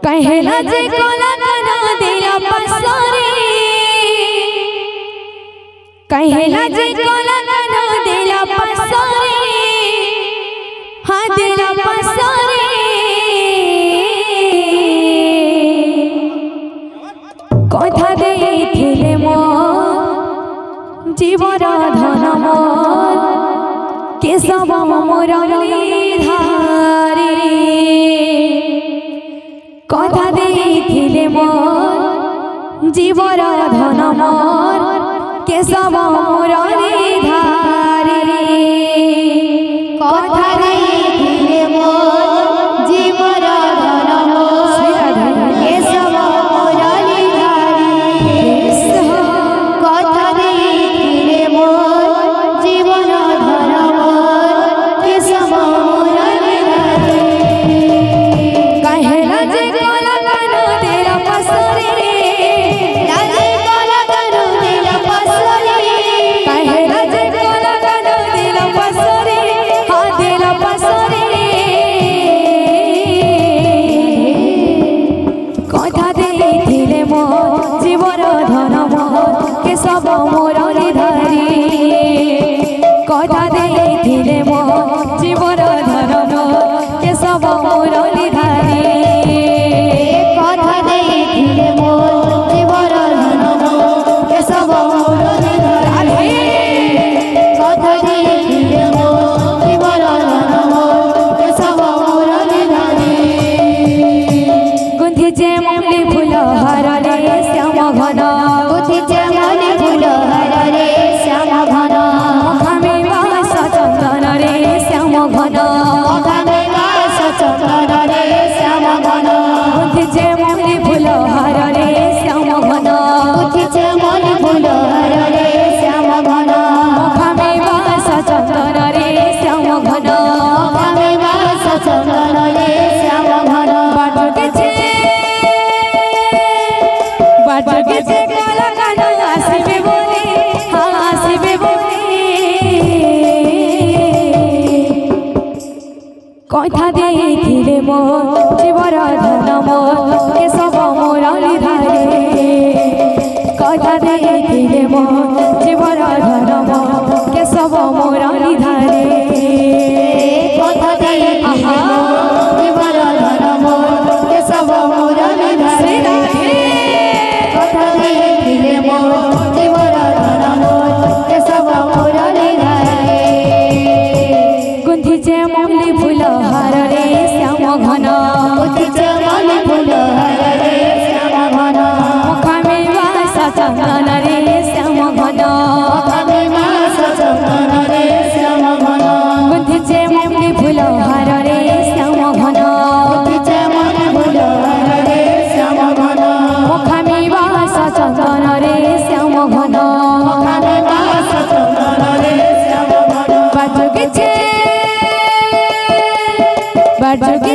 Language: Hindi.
कहला जे कोला कना दिला पसरे कहला जे कोला कना दिला पसरे हाँ दिला पसरे कथा देइथिले मो जीवर धन मोर केशव मुरली धारी कथा देइथिले मोर जीवर धन मोर केशव मुरली धारी कथा देइथिले मोर जीवर धन मोर केशव मुरली धारी कथा देइथिले मोर जीवर धन मोर केशव मुरली धारी कहला जे कोला कना दिला पसरे राजे कोला कना दिला पसरे कहला जे कोला कना दिला पसरे हाँ दिला पसरे कथा देइथिले मो जीवर धन मोर केशव मुरली धारी कथा देइथिले मो जीवर धन मोर केशव मुरली धारी कथा देइथिले मोर जीवर धन मोर केशव मुरली धारी कथा देइथिले मोर जीवर धन मोर केशव मुरली धारी गुंथिचे मौली फूल हरले श्याम घन गुंथिचे मौली फूल हरले श्याम घन मुखामे वास चंदन रे श्याम घन मुखामे वास चंदन रे श्याम घन गुंथिचे मौली फूल हरले श्याम घन गुंथिचे मौली फूल हरले श्याम घन मुखामे वास चंदन रे श्याम घन मुखामे वास चंदन रे श्याम घन बाटुके कोला कना आसिबे बोले हाँ आसिबे बोले कथा देइथिले मो जीवर धन मोर केशव मुरली धारी कथा देइथिले मो जीवर धन मोर केशव मुरली धारी कथा देइथिले मोर जीवर धन मोर केशव मुरली धारी कथा देइथिले मोर जीवर धन मोर केशव मुरली धारी गुंथिचे मौली फूल हरले श्याम घन गुंथिचे मौली फूल हरले श्याम घन मुखामे वास चंदन रे श्याम घन मुखामे वास चंदन रे श्याम घन गुंथिचे मौली फूल हरले श्याम घन गुंथिचे मौली फूल हरले श्याम घन मुखामे वास चंदन रे श्याम घन मुखामे वास चंदन रे श्याम घन बाटुके